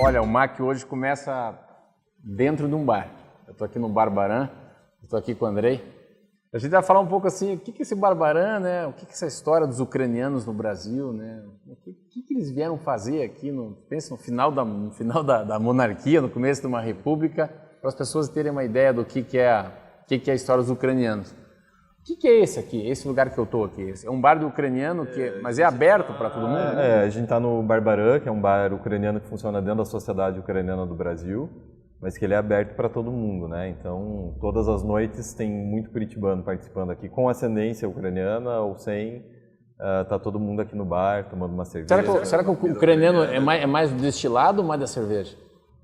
Olha, o MAC hoje começa dentro de um bar. Eu estou aqui no Barbaran, estou aqui com o Andrei. A gente vai falar um pouco assim, o que é esse Barbaran, né? O que é essa história dos ucranianos no Brasil, né? O que eles vieram fazer aqui, pensa no final da monarquia, no começo de uma república, para as pessoas terem uma ideia do que é a história dos ucranianos. O que é esse aqui, esse lugar que eu estou aqui? É um bar do ucraniano, mas é aberto para todo mundo? A gente está no Barbaran, que é um bar ucraniano que funciona dentro da Sociedade Ucraniana do Brasil, mas que ele é aberto para todo mundo, né? Então, todas as noites tem muito curitibano participando aqui, com ascendência ucraniana ou sem. Tá todo mundo aqui no bar, tomando uma cerveja. Será que o ucraniano é mais destilado ou mais da cerveja?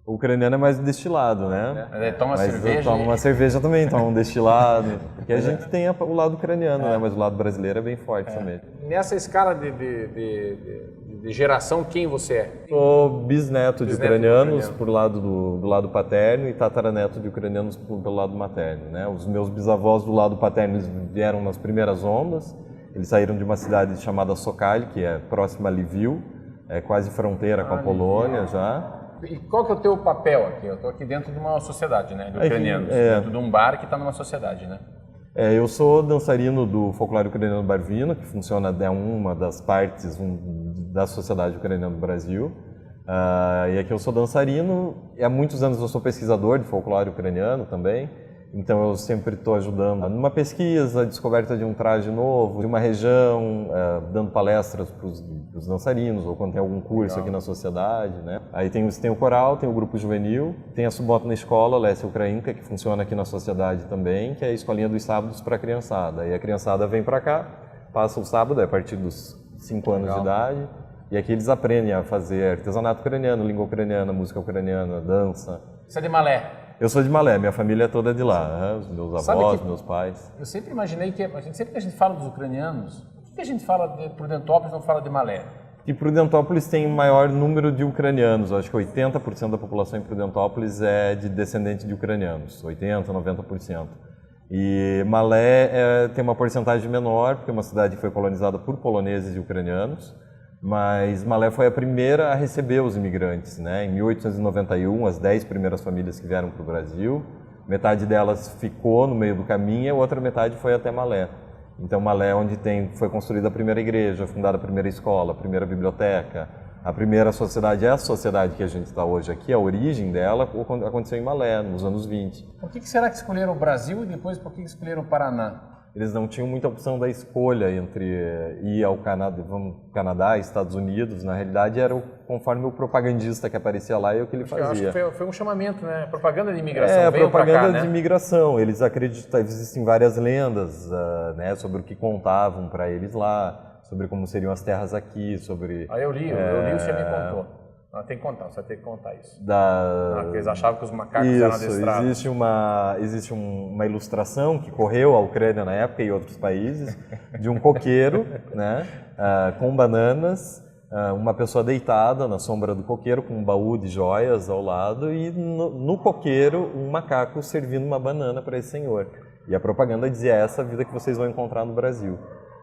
O ucraniano é mais destilado, né? Ele toma mas cerveja. Toma uma cerveja também, toma um destilado. Porque a gente tem o lado ucraniano, né? Mas o lado brasileiro é bem forte também. Nessa escala de geração, quem você é? Sou bisneto de ucranianos por lado do lado paterno e tataraneto de ucranianos pelo lado materno, né? Os meus bisavós do lado paterno vieram nas primeiras ondas. Eles saíram de uma cidade chamada Sokal, que é próxima a Lviv, é quase fronteira com a Polônia já. E qual que é o teu papel aqui? Eu estou aqui dentro de uma sociedade, né, de ucranianos, dentro de um bar que está numa sociedade, né? Eu sou dançarino do folclore ucraniano Barvino, que funciona, é uma das partes da Sociedade Ucraniana do Brasil. E aqui eu sou dançarino, e há muitos anos eu sou pesquisador de folclore ucraniano também. Então eu sempre estou ajudando numa pesquisa, descoberta de um traje novo, de uma região, dando palestras para os dançarinos, ou quando tem algum curso aqui na sociedade, né? Aí tem o coral, tem o grupo juvenil, tem a Subotna Escola, Lesia Ukrainka, que funciona aqui na sociedade também, que é a escolinha dos sábados para a criançada. E a criançada vem para cá, passa o sábado, a partir dos 5 anos de idade, e aqui eles aprendem a fazer artesanato ucraniano, língua ucraniana, música ucraniana, dança. Você é de Malé? Eu sou de Malé, minha família é toda de lá, os meus avós, meus pais. Eu sempre imaginei que, sempre que a gente fala dos ucranianos, por que a gente fala de Prudentópolis e não fala de Malé? E Prudentópolis tem o maior número de ucranianos, acho que 80% da população em Prudentópolis é de descendente de ucranianos, 80%, 90%. E Malé tem uma porcentagem menor, porque é uma cidade que foi colonizada por poloneses e ucranianos, mas Malé foi a primeira a receber os imigrantes, né? Em 1891, as 10 primeiras famílias que vieram para o Brasil, metade delas ficou no meio do caminho e a outra metade foi até Malé. Então Malé é onde foi construída a primeira igreja, fundada a primeira escola, a primeira biblioteca, a primeira sociedade, a sociedade que a gente está hoje aqui, a origem dela aconteceu em Malé, nos anos 20. Por que será que escolheram o Brasil e depois por que escolheram o Paraná? Eles não tinham muita opção da escolha entre ir ao Canadá, Estados Unidos. Na realidade, era conforme o propagandista que aparecia lá e o que ele fazia. Eu acho que foi um chamamento, né? Propaganda de imigração. Propaganda de imigração. Eles acreditam, existem várias lendas, né, sobre o que contavam para eles lá, sobre como seriam as terras aqui, sobre... Eu li, você me contou. Tem que contar, você vai ter que contar isso. Eles achavam que os macacos eram adestrados. Existe uma ilustração que correu a Ucrânia na época e outros países, de um coqueiro, né, com bananas, uma pessoa deitada na sombra do coqueiro com um baú de joias ao lado e no coqueiro um macaco servindo uma banana para esse senhor. E a propaganda dizia: essa vida que vocês vão encontrar no Brasil.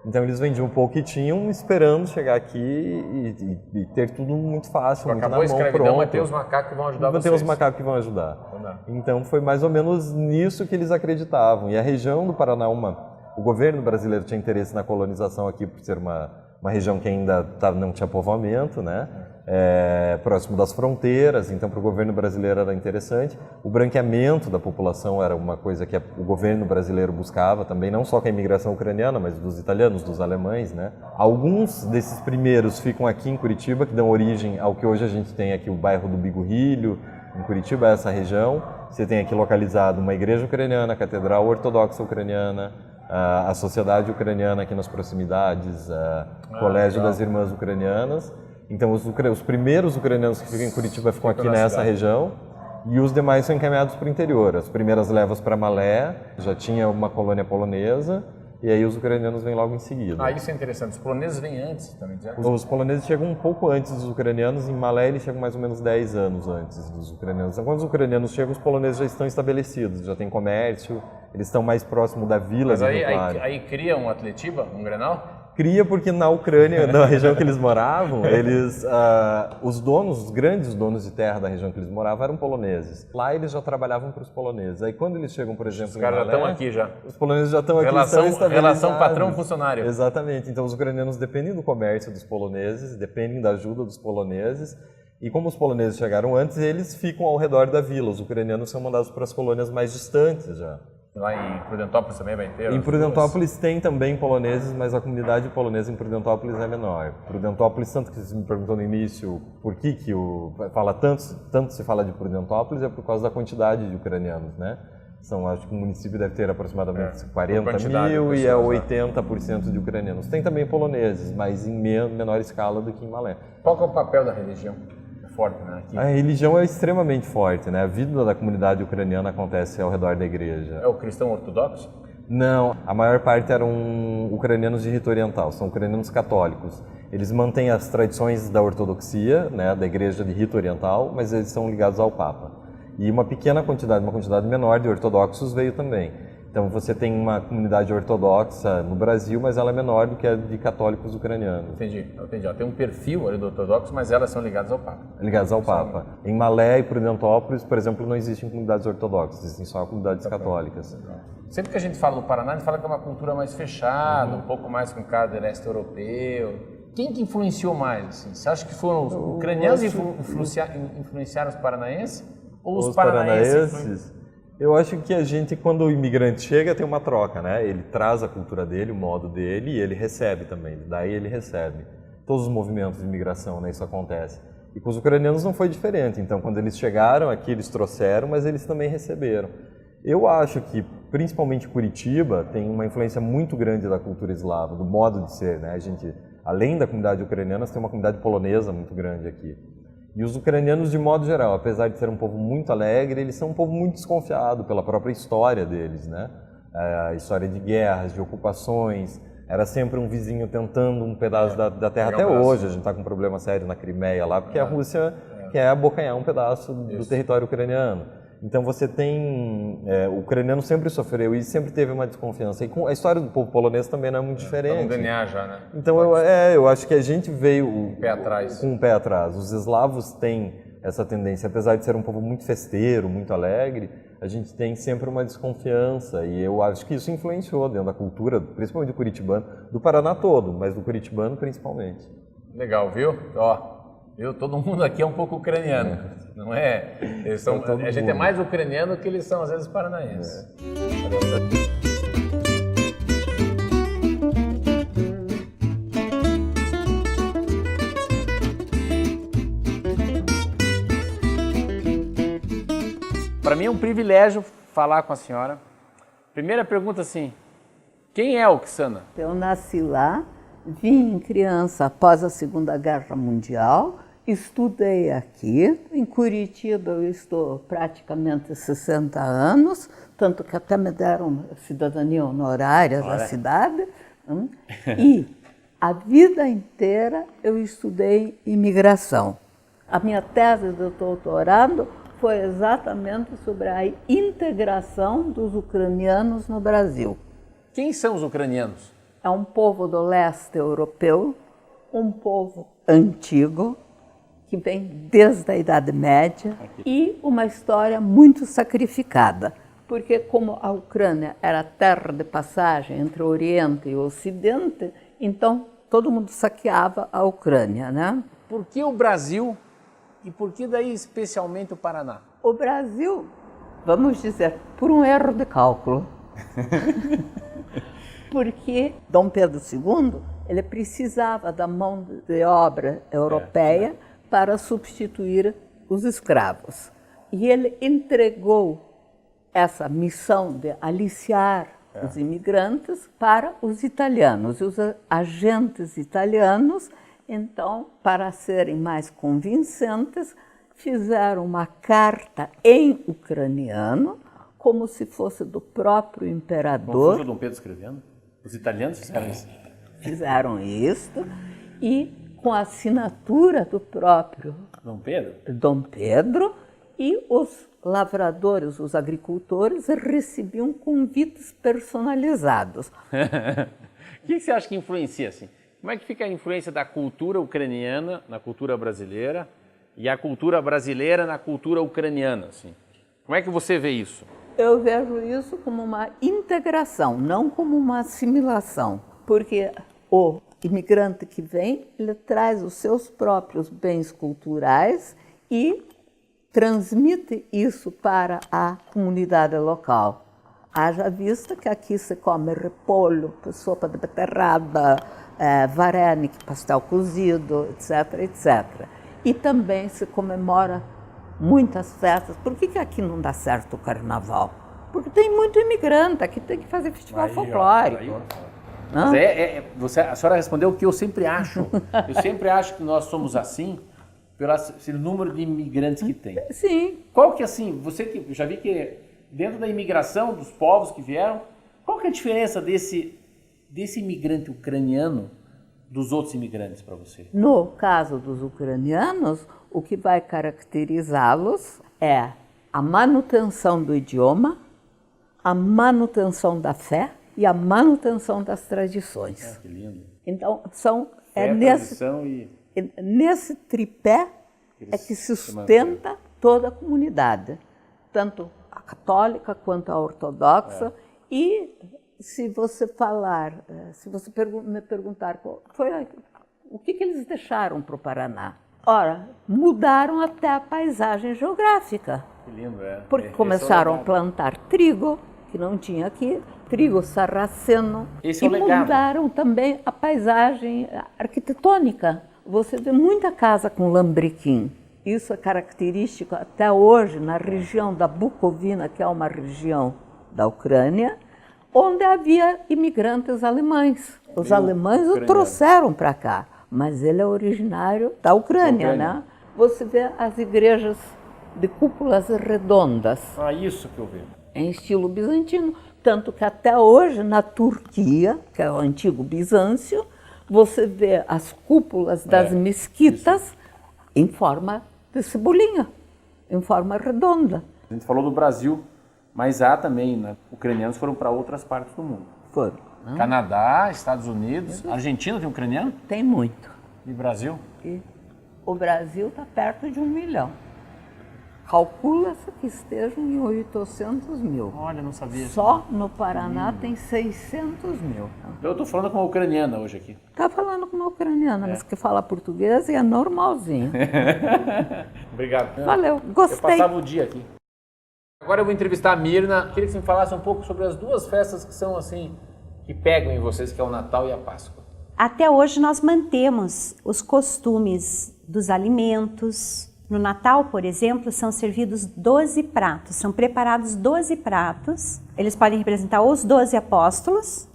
Então eles vendiam um pouco que tinham, esperando chegar aqui e ter tudo muito fácil, muito na mão, pronto. Acabou a escravidão, mas tem os macacos que vão ajudar vocês. Tem os macacos que vão ajudar. Então foi mais ou menos nisso que eles acreditavam. E a região do Paraná, o governo brasileiro tinha interesse na colonização aqui por ser uma região que ainda não tinha povoamento, né? Próximo das fronteiras, então para o governo brasileiro era interessante. O branqueamento da população era uma coisa que o governo brasileiro buscava também, não só com a imigração ucraniana, mas dos italianos, dos alemães, né? Alguns desses primeiros ficam aqui em Curitiba, que dão origem ao que hoje a gente tem aqui, o bairro do Bigorrilho, em Curitiba, essa região. Você tem aqui localizado uma igreja ucraniana, a Catedral Ortodoxa Ucraniana, a Sociedade Ucraniana aqui nas proximidades, Colégio das Irmãs Ucranianas. Então, os primeiros ucranianos que ficam em Curitiba ficam aqui nessa região e os demais são encaminhados para o interior. As primeiras levas para Malé, já tinha uma colônia polonesa, e aí os ucranianos vêm logo em seguida. Isso é interessante. Os poloneses vêm antes também? Os poloneses chegam um pouco antes dos ucranianos. Em Malé, eles chegam mais ou menos 10 anos antes dos ucranianos. Então, quando os ucranianos chegam, os poloneses já estão estabelecidos, já tem comércio, eles estão mais próximos da vila. Mas aí cria um Atletiba, um Grenal? Cria porque na Ucrânia, na região que eles moravam, os grandes donos de terra da região que eles moravam eram poloneses. Lá eles já trabalhavam para os poloneses. Aí quando eles chegam, por exemplo, Os caras já estão aqui já. Os poloneses já estão aqui. Relação patrão-funcionário. Exatamente. Então os ucranianos dependem do comércio dos poloneses, dependem da ajuda dos poloneses. E como os poloneses chegaram antes, eles ficam ao redor da vila. Os ucranianos são mandados para as colônias mais distantes já. Lá em Prudentópolis também vai ter? Em Prudentópolis tem também poloneses, mas a comunidade polonesa em Prudentópolis é menor. Prudentópolis, tanto que você me perguntou no início por que tanto se fala de Prudentópolis, é por causa da quantidade de ucranianos, né? Acho que o município deve ter aproximadamente 40 mil e 80% de ucranianos. Tem também poloneses, mas em menor escala do que em Malé. Qual que é o papel da religião? Forte, né? Aqui. A religião é extremamente forte, né? A vida da comunidade ucraniana acontece ao redor da igreja. É o cristão ortodoxo? Não, a maior parte eram ucranianos de rito oriental, são ucranianos católicos. Eles mantêm as tradições da ortodoxia, né, da igreja de rito oriental, mas eles são ligados ao Papa. E uma quantidade menor de ortodoxos veio também. Então você tem uma comunidade ortodoxa no Brasil, mas ela é menor do que a de católicos ucranianos. Entendi. Tem um perfil ali do ortodoxo, mas elas são ligadas ao Papa. Ligadas ao Papa. Em Malé e Prudentópolis, por exemplo, não existem comunidades ortodoxas, existem só comunidades católicas. Sempre que a gente fala do Paraná, a gente fala que é uma cultura mais fechada, um pouco mais com cara do leste europeu. Quem que influenciou mais? Assim? Você acha que foram os ucranianos influenciaram os paranaenses? Ou os paranaenses? Eu acho que a gente, quando o imigrante chega, tem uma troca, né? Ele traz a cultura dele, o modo dele, e ele recebe também. Daí ele recebe. Todos os movimentos de imigração, né? Isso acontece. E com os ucranianos não foi diferente. Então, quando eles chegaram aqui, eles trouxeram, mas eles também receberam. Eu acho que, principalmente Curitiba, tem uma influência muito grande da cultura eslava, do modo de ser, né? A gente, além da comunidade ucraniana, tem uma comunidade polonesa muito grande aqui. E os ucranianos, de modo geral, apesar de ser um povo muito alegre, eles são um povo muito desconfiado pela própria história deles, né? A história de guerras, de ocupações, era sempre um vizinho tentando um pedaço da terra. Até hoje a gente está com um problema sério na Crimeia lá, porque a Rússia quer abocanhar um pedaço do território ucraniano. Então você tem... o ucraniano sempre sofreu e sempre teve uma desconfiança. E a história do povo polonês também não é muito diferente. Tá no DNA já, né? Então eu acho que a gente veio com o pé atrás. Os eslavos têm essa tendência, apesar de ser um povo muito festeiro, muito alegre, a gente tem sempre uma desconfiança. E eu acho que isso influenciou dentro da cultura, principalmente do curitibano, do Paraná todo, mas do curitibano principalmente. Legal, viu? Todo mundo aqui é um pouco ucraniano, não é? A gente é mais ucraniano do que eles são, às vezes, paranaenses. Para mim é um privilégio falar com a senhora. Primeira pergunta assim, quem é Oksana? Eu nasci lá, vim criança após a Segunda Guerra Mundial, estudei aqui, em Curitiba eu estou praticamente 60 anos, tanto que até me deram cidadania honorária da cidade, e a vida inteira eu estudei imigração. A minha tese de doutorado foi exatamente sobre a integração dos ucranianos no Brasil. Quem são os ucranianos? É um povo do leste europeu, um povo antigo, que vem desde a Idade Média, e uma história muito sacrificada, porque como a Ucrânia era terra de passagem entre o Oriente e o Ocidente, então todo mundo saqueava a Ucrânia, né? Por que o Brasil e por que daí especialmente o Paraná? O Brasil, vamos dizer, por um erro de cálculo. Porque Dom Pedro II, ele precisava da mão de obra europeia para substituir os escravos. E ele entregou essa missão de aliciar os imigrantes para os italianos. E os agentes italianos, então, para serem mais convincentes, fizeram uma carta em ucraniano, como se fosse do próprio imperador. Não foi o Dom Pedro escrevendo? Os italianos fizeram isso? Fizeram isto, e com a assinatura do próprio Dom Pedro? Dom Pedro, E os lavradores, os agricultores, recebiam convites personalizados. O que você acha que influencia assim? Como é que fica a influência da cultura ucraniana na cultura brasileira e a cultura brasileira na cultura ucraniana, assim? Como é que você vê isso? Eu vejo isso como uma integração, não como uma assimilação, porque o imigrante que vem, ele traz os seus próprios bens culturais e transmite isso para a comunidade local. Haja vista que aqui se come repolho, sopa de beterraba, vareniki, pastel cozido, etc, etc. E também se comemora muitas festas. Por que aqui não dá certo o carnaval? Porque tem muito imigrante, aqui tem que fazer festival folclórico. Mas a senhora respondeu o que eu sempre acho. Eu sempre acho que nós somos assim pelo número de imigrantes que tem. Sim. Qual que assim, você que já vi que dentro da imigração dos povos que vieram, qual que é a diferença desse imigrante ucraniano dos outros imigrantes para você? No caso dos ucranianos, o que vai caracterizá-los é a manutenção do idioma, a manutenção da fé e a manutenção das tradições. Que lindo. Então, nesse tripé é que se sustenta toda a comunidade, tanto a católica quanto a ortodoxa. E se você me perguntar o que eles deixaram para o Paraná, ora, mudaram até a paisagem geográfica. Que lindo, porque começaram a plantar trigo, que não tinha aqui, trigo sarraceno, Esse é o legado. Mudaram também a paisagem arquitetônica. Você vê muita casa com lambrequim. Isso é característico até hoje na região da Bucovina, que é uma região da Ucrânia, onde havia imigrantes alemães. Os alemães o trouxeram para cá, mas ele é originário da Ucrânia, né? Você vê as igrejas de cúpulas redondas. Isso que eu vejo. Em estilo bizantino, tanto que até hoje na Turquia, que é o antigo Bizâncio, você vê as cúpulas das mesquitas em forma de cebolinha, em forma redonda. A gente falou do Brasil, mas há também, né? Ucranianos foram para outras partes do mundo. Foram. Canadá, Estados Unidos, Argentina tem ucraniano? Tem muito. E Brasil? E o Brasil está perto de 1 milhão. Calcula-se que estejam em 800 mil. Olha, não sabia. Só no Paraná tem 600 mil. Eu estou falando com uma ucraniana hoje aqui. Está falando com uma ucraniana, mas que fala português e é normalzinho. Obrigado. Valeu, gostei. Eu passava o dia aqui. Agora eu vou entrevistar a Mirna. Queria que você me falasse um pouco sobre as duas festas que são assim, que pegam em vocês, que é o Natal e a Páscoa. Até hoje nós mantemos os costumes dos alimentos. No Natal, por exemplo, são servidos 12 pratos, são preparados 12 pratos. Eles podem representar os 12 apóstolos,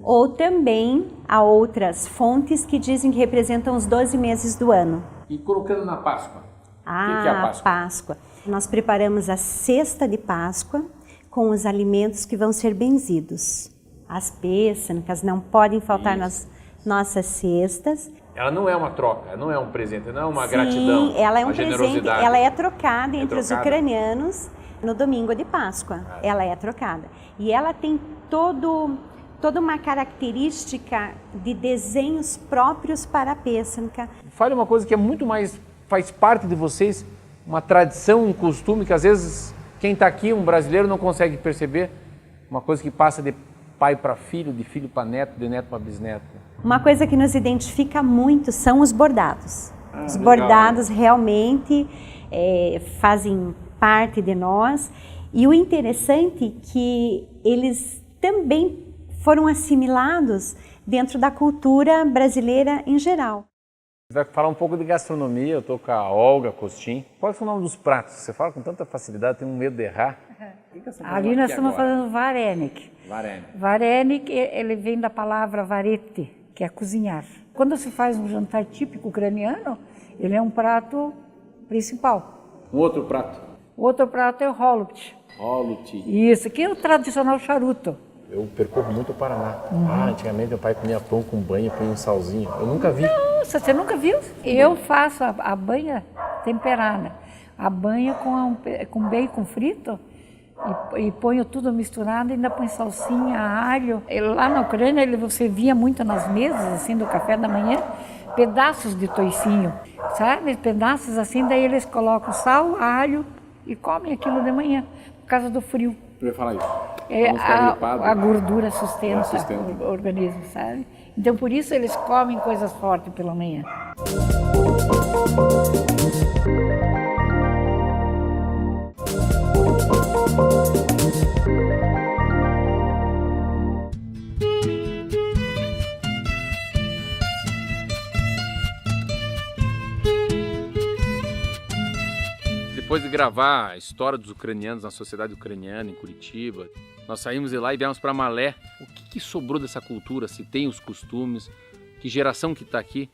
ou também há outras fontes que dizem que representam os 12 meses do ano. E colocando na Páscoa? O que é a Páscoa? Páscoa. Nós preparamos a cesta de Páscoa com os alimentos que vão ser benzidos. As pêssegas não podem faltar nas nossas cestas. Ela não é uma troca, não é um presente, não é uma Sim, gratidão, ela é um uma presente, generosidade. ela é trocada entre os ucranianos no domingo de Páscoa. Ela é trocada. E ela tem toda uma característica de desenhos próprios para a pêssega. Fale uma coisa que é muito mais, faz parte de vocês, uma tradição, um costume que às vezes quem está aqui, um brasileiro, não consegue perceber, uma coisa que passa de pai para filho, de filho para neto, de neto para bisneto. Uma coisa que nos identifica muito são os bordados. Os legal, bordados realmente fazem parte de nós. E o interessante é que eles também foram assimilados dentro da cultura brasileira em geral. Você vai falar um pouco de gastronomia, eu estou com a Olga Costin. Qual é o nome dos pratos? Você fala com tanta facilidade, tem um medo de errar. Ali nós estamos fazendo varenik. Varenik, ele vem da palavra varete, que é cozinhar. Quando se faz um jantar típico ucraniano, ele é um prato principal. Um outro prato? O outro prato é o holubtchi. Holubtchi. Isso, que é o tradicional charuto. Eu percorro muito o Paraná. Antigamente meu pai comia pão com banha, põe um salzinho. Eu nunca vi. Nossa, você nunca viu? Eu faço a banha temperada. a banha com bacon frito e ponho tudo misturado, ainda põe salsinha, alho. E lá na Ucrânia você via muito nas mesas assim do café da manhã, pedaços de toicinho, sabe? Pedaços assim, daí eles colocam sal, alho e comem aquilo de manhã, por causa do frio. Eu ia falar isso. A gordura sustenta o organismo, sabe? Então por isso eles comem coisas fortes pela manhã. Depois de gravar a história dos ucranianos na sociedade ucraniana, em Curitiba, nós saímos de lá e viemos para Malé. O que sobrou dessa cultura? Se tem os costumes, que geração que está aqui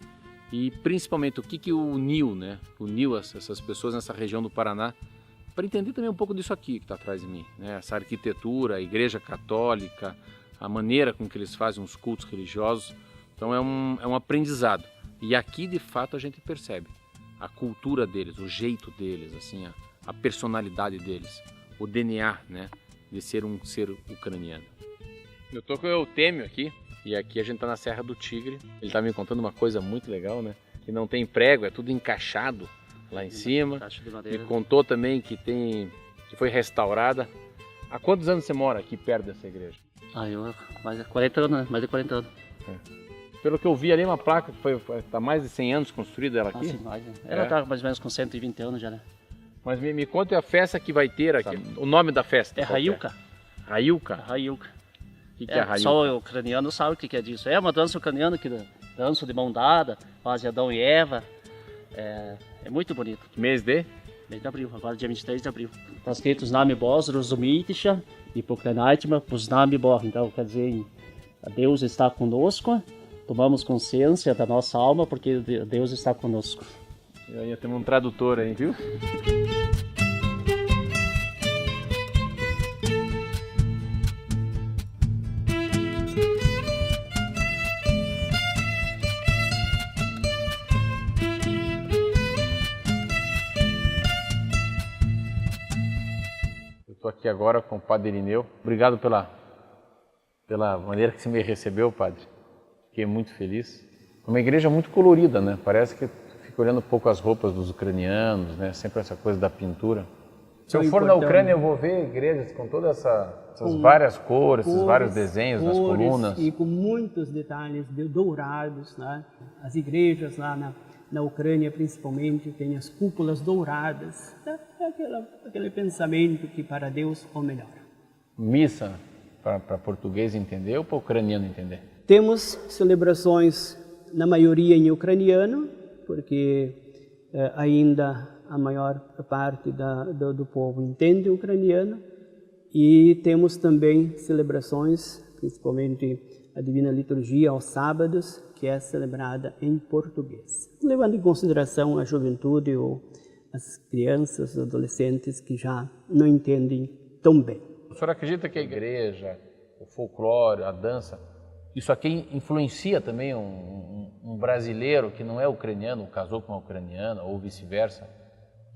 e principalmente o que uniu, né? Uniu essas pessoas nessa região do Paraná, para entender também um pouco disso aqui que está atrás de mim, né? Essa arquitetura, a igreja católica, a maneira com que eles fazem os cultos religiosos. Então é um aprendizado. E aqui de fato a gente percebe a cultura deles, o jeito deles, assim, a personalidade deles, o DNA, né, de ser um ser ucraniano. Eu tô com o Eutêmio aqui, e aqui a gente tá na Serra do Tigre. Ele tá me contando uma coisa muito legal, né, que não tem prego, é tudo encaixado lá em cima. Me contou também que foi restaurada. Há quantos anos você mora aqui perto dessa igreja? Eu mais de 40 anos, né? Mais de 40 anos. Pelo que eu vi ali, uma placa que está mais de 100 anos construída ela aqui. Sim, mais, né? Ela está mais ou menos com 120 anos já, né? Mas me conta a festa que vai ter aqui. O nome da festa? É Railka. Railka? Railka. O que é Railka? Só o ucraniano sabe o que é disso. É uma dança ucraniana que dança de mão dada, faz Adão e Eva. É muito bonito. Mês de? Mês de abril, agora dia 23 de abril. Está escrito Znami Bos, Rozumitisha e Pokranaitima, Znami Bor. Então, quer dizer, Deus está conosco. Tomamos consciência da nossa alma porque Deus está conosco. E aí temos um tradutor aí, viu? Eu estou aqui agora com o Padre Irineu. Obrigado pela maneira que você me recebeu, Padre. Fiquei muito feliz. Uma igreja muito colorida, né? Parece que fico olhando um pouco as roupas dos ucranianos, né? Sempre essa coisa da pintura. Se eu for na Ucrânia, eu vou ver igrejas com todas essas várias cores, esses vários desenhos nas colunas. E com muitos detalhes dourados, né? As igrejas lá na Ucrânia, principalmente, têm as cúpulas douradas. Aquele pensamento que para Deus é o melhor. Missa para português entender ou para ucraniano entender? Temos celebrações, na maioria em ucraniano, porque ainda a maior parte do povo entende ucraniano. E temos também celebrações, principalmente a Divina Liturgia aos sábados, que é celebrada em português. Levando em consideração a juventude ou as crianças, os adolescentes que já não entendem tão bem. O senhor acredita que a igreja, o folclore, a dança, isso aqui influencia também um brasileiro que não é ucraniano, casou com uma ucraniana ou vice-versa?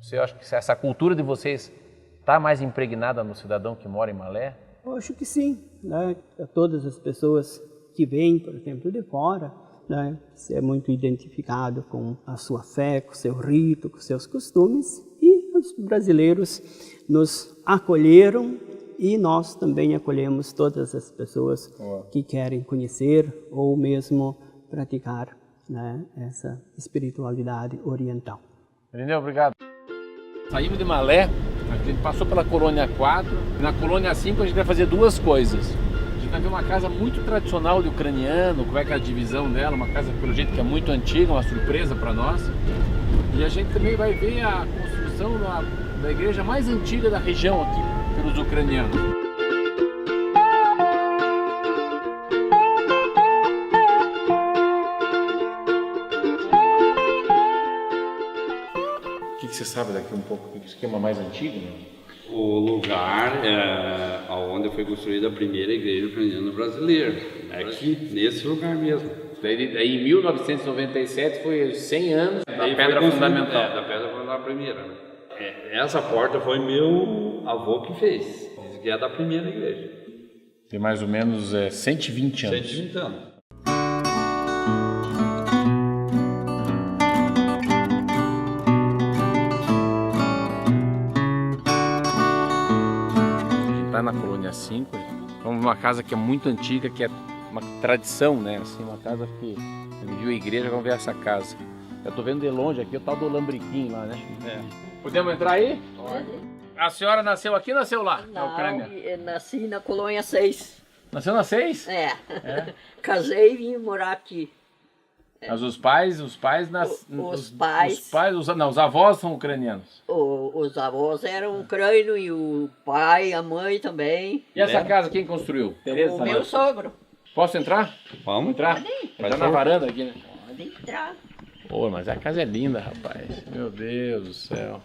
Você acha que essa cultura de vocês está mais impregnada no cidadão que mora em Malé? Eu acho que sim, né? Todas as pessoas que vêm, por exemplo, de fora, né? Você é muito identificado com a sua fé, com o seu rito, com os seus costumes, e os brasileiros nos acolheram. E nós também acolhemos todas as pessoas que querem conhecer ou mesmo praticar, né, essa espiritualidade oriental. Irineu, obrigado. Saímos de Malé, a gente passou pela Colônia 4, e na Colônia 5 a gente vai fazer duas coisas. A gente vai ver uma casa muito tradicional de ucraniano, como é que é a divisão dela, uma casa pelo jeito que é muito antiga, uma surpresa para nós. E a gente também vai ver a construção da igreja mais antiga da região aqui, pelos ucranianos. O que você sabe daqui um pouco do esquema mais antigo? Né? O lugar onde foi construída a primeira igreja ucraniana brasileira, aqui, nesse lugar mesmo. Daí em 1997 foi 100 anos da pedra fundamental. Da pedra fundamental primeira. Né? Essa porta foi meu avô que fez. Diz que é da primeira igreja. Tem mais ou menos 120 anos. 120 anos. Está na Colônia 5, vamos numa casa que é muito antiga, que é uma tradição, né? Assim, uma casa que ele viu a igreja, vamos ver essa casa. Eu tô vendo de longe aqui o tal do Lambriquim lá, né? Podemos entrar aí? Pode. A senhora nasceu aqui ou nasceu lá, na Não, Ucrânia? eu nasci na Colônia 6. Nasceu na 6? É. Casei e vim morar aqui. Mas os pais, Os pais. os avós são ucranianos. Os avós eram ucranianos e o pai, a mãe também. E essa casa quem construiu? Tereza? O meu sogro. Posso entrar? Vamos Entrar? Entrar na varanda aqui, né? Pode entrar. Pô, mas a casa é linda, rapaz. Meu Deus do céu.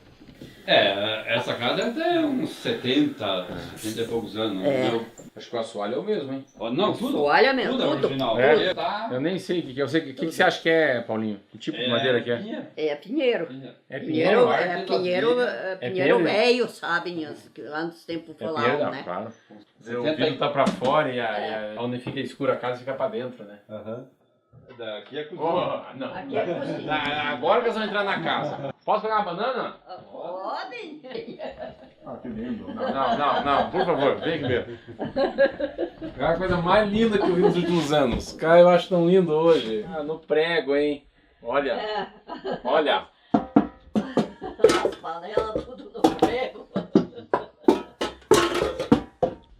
Essa casa é até uns 70 e poucos anos. Acho que o assoalho é o mesmo, hein? Não, tudo. Toalha mesmo, Tudo é tudo. original. É? Tá. Eu nem sei o que é. O que você acha que é, Paulinho? Que tipo de madeira que é? É pinheiro. É Pinheiro, pinheiro? pinheiro velho, sabem? Que lá nos tempos É pinheiro, falavam, não, né? claro. O vidro tá pra fora e onde fica escuro a casa fica pra dentro, né? Daqui é cozinha. Oh, não. Aqui é cozinha. Agora que eles vão entrar na casa. Posso pegar uma banana? Podem. Ah, que lindo. Não, por favor, vem aqui mesmo. É a coisa mais linda que eu vi nos últimos anos. Cara, eu acho tão lindo hoje. Ah, no prego, hein? Olha. Olha. As panelas tudo no prego.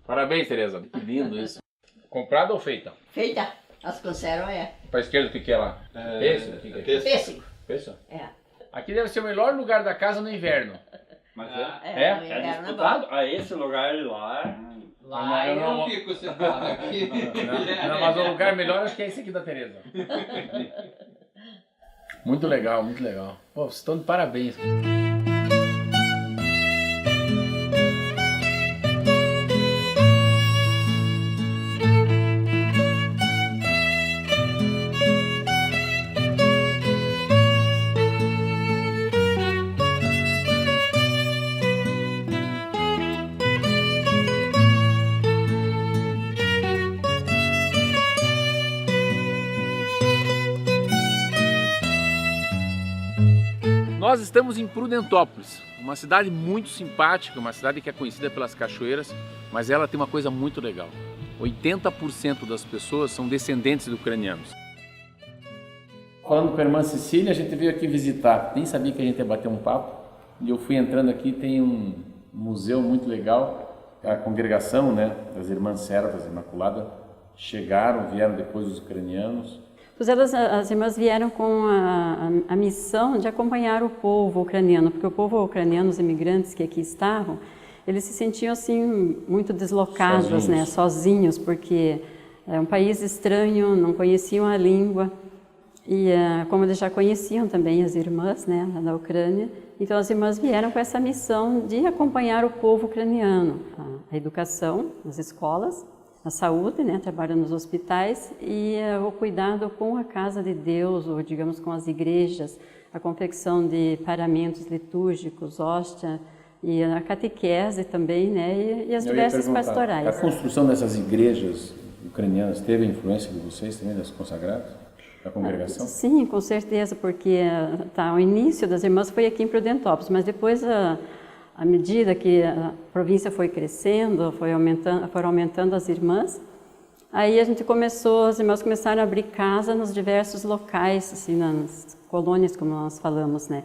Parabéns, Tereza. Que lindo isso. Comprada ou feita? Feita. As conservas Pra esquerda, o que é lá? Pêssego? O que é? pêssego. Pêssego? É. Aqui deve ser o melhor lugar da casa no inverno. Mas No É inverno é disputado? bom. Esse lugar lá. Lá eu não fico sentado aqui. Não, mas o lugar melhor acho que é esse aqui da Tereza. Muito legal, muito legal. Pô, vocês estão de parabéns. Nós estamos em Prudentópolis, uma cidade muito simpática, uma cidade que é conhecida pelas cachoeiras, mas ela tem uma coisa muito legal. 80% das pessoas são descendentes de ucranianos. Falando com a irmã Cecília, a gente veio aqui visitar, nem sabia que a gente ia bater um papo, e eu fui entrando aqui, tem um museu muito legal, a congregação, né, das Irmãs Servas Imaculada, vieram depois os ucranianos. As irmãs vieram com a missão de acompanhar o povo ucraniano, porque o povo ucraniano, os imigrantes que aqui estavam, eles se sentiam assim muito deslocados, sozinhos, porque é um país estranho, não conheciam a língua, e como eles já conheciam também as irmãs, né, da Ucrânia, então as irmãs vieram com essa missão de acompanhar o povo ucraniano, a educação nas escolas, a saúde, né, trabalhando nos hospitais, e o cuidado com a casa de Deus, ou digamos com as igrejas, a confecção de paramentos litúrgicos, hóstia, e a catequese também, né, e as diversas pastorais. A construção dessas igrejas ucranianas teve a influência de vocês também, das consagradas, da congregação? Sim, com certeza, porque o início das irmãs foi aqui em Prudentópolis, mas depois à medida que a província foi crescendo, foram aumentando as irmãs, aí as irmãs começaram a abrir casa nos diversos locais, assim, nas colônias, como nós falamos, né?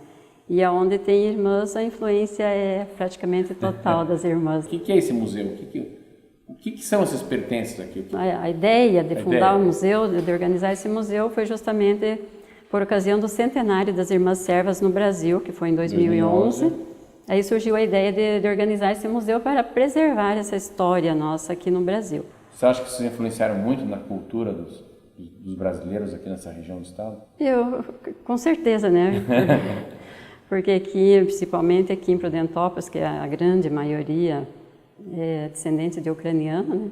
E aonde tem irmãs, a influência é praticamente total das irmãs. O que é esse museu? O que são esses pertences aqui? A ideia de fundar o museu, de organizar esse museu, foi justamente por ocasião do centenário das Irmãs Servas no Brasil, que foi em 2011. Aí surgiu a ideia de organizar esse museu para preservar essa história nossa aqui no Brasil. Você acha que vocês influenciaram muito na cultura dos brasileiros aqui nessa região do estado? Com certeza, né? Porque aqui, principalmente aqui em Prudentópolis, que a grande maioria é descendente de ucraniano, né?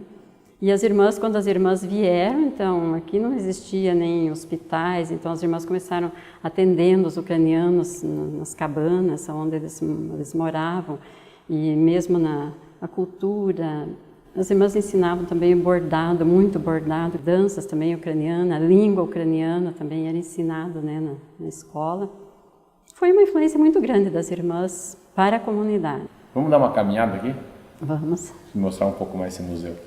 E as irmãs, quando as irmãs vieram, então, aqui não existia nem hospitais, então as irmãs começaram atendendo os ucranianos nas cabanas onde eles moravam, e mesmo na cultura. As irmãs ensinavam também bordado, muito bordado, danças também ucranianas, a língua ucraniana também era ensinado, né, na escola. Foi uma influência muito grande das irmãs para a comunidade. Vamos dar uma caminhada aqui? Vamos. Mostrar um pouco mais esse museu.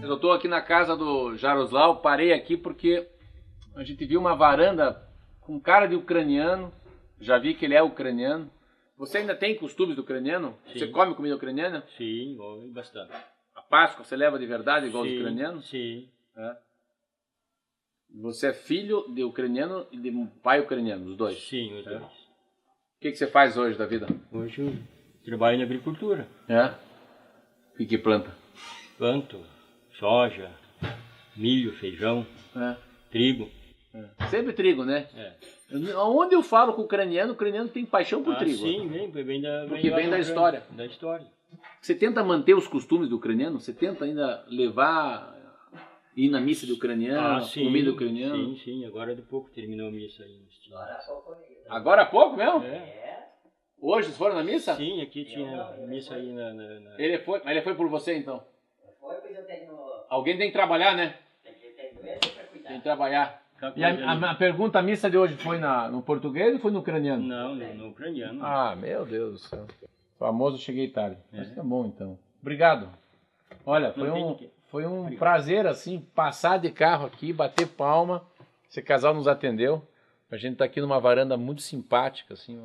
Eu estou aqui na casa do Jaroslav, parei aqui porque a gente viu uma varanda com cara de ucraniano, já vi que ele é ucraniano. Você ainda tem costumes do ucraniano? Sim. Você come comida ucraniana? Sim, bastante. A Páscoa você leva de verdade igual os ucranianos? Sim. É. Você é filho de ucraniano e de um pai ucraniano, os dois? Sim, os dois. O que você faz hoje da vida? Hoje eu trabalho na agricultura. É? O que planta? Planto soja, milho, feijão, trigo. Sempre trigo, né? É. Onde eu falo com o ucraniano tem paixão por trigo. Sim, vem da história. Da história. Você tenta manter os costumes do ucraniano? Você tenta ainda ir na missa do ucraniano, comida ucraniana? Sim. Agora de pouco terminou a missa aí. Agora há pouco mesmo? É. Hoje vocês foram na missa? Sim, aqui tinha missa aí na... Ele foi por você então? Alguém tem que trabalhar, né? Tem que trabalhar. E a pergunta, a missa de hoje foi no português ou foi no ucraniano? Não, no ucraniano. Ah, meu Deus do céu. Famoso cheguei tarde. Mas tá bom então. Obrigado. Olha, foi um prazer assim passar de carro aqui, bater palma. Esse casal nos atendeu. A gente tá aqui numa varanda muito simpática, assim,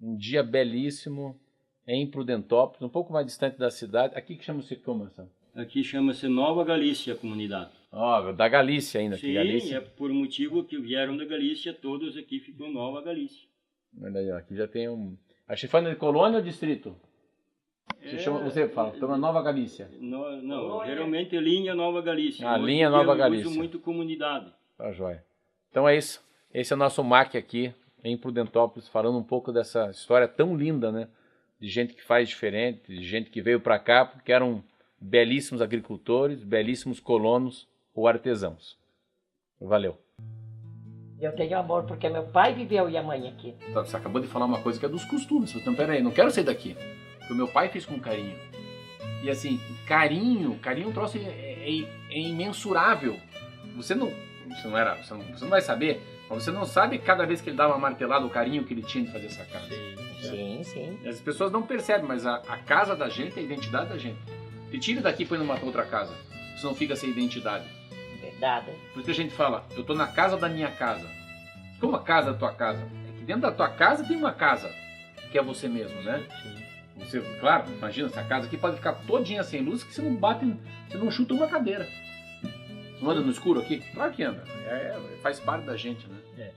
um dia belíssimo em Prudentópolis, um pouco mais distante da cidade. Aqui que chama-se como essa? Aqui chama-se Nova Galícia, a comunidade. Da Galícia ainda. Sim, Galícia. É por motivo que vieram da Galícia, todos aqui ficam Nova Galícia. Olha aí, aqui já tem a chefana de colônia ou distrito? Você fala, então na Nova Galícia. Não, geralmente é linha Nova Galícia. Linha Nova Galícia. Uso muito comunidade. Tá joia. Então é isso. Esse é o nosso MAC aqui em Prudentópolis, falando um pouco dessa história tão linda, né? De gente que faz diferente, de gente que veio para cá porque eram belíssimos agricultores, belíssimos colonos ou artesãos. Valeu. Eu tenho amor porque meu pai viveu e a mãe aqui. Você acabou de falar uma coisa que é dos costumes. Então, peraí, não quero sair daqui. Porque o meu pai fez com carinho. E assim, carinho é um troço imensurável. Você não vai saber, mas você não sabe cada vez que ele dava uma martelada o carinho que ele tinha de fazer essa casa. Sim. As pessoas não percebem, mas a casa da gente é a identidade da gente. Te tira daqui e põe numa outra casa. Você não fica sem identidade. Verdade. Por isso que a gente fala, eu tô na casa da minha casa. Como a casa da tua casa? É que dentro da tua casa tem uma casa, que é você mesmo, né? Sim. Você, claro, imagina, essa casa aqui pode ficar todinha sem luz, que você não chuta uma cadeira. Você não anda no escuro aqui? Claro que anda. Faz parte da gente, né? É.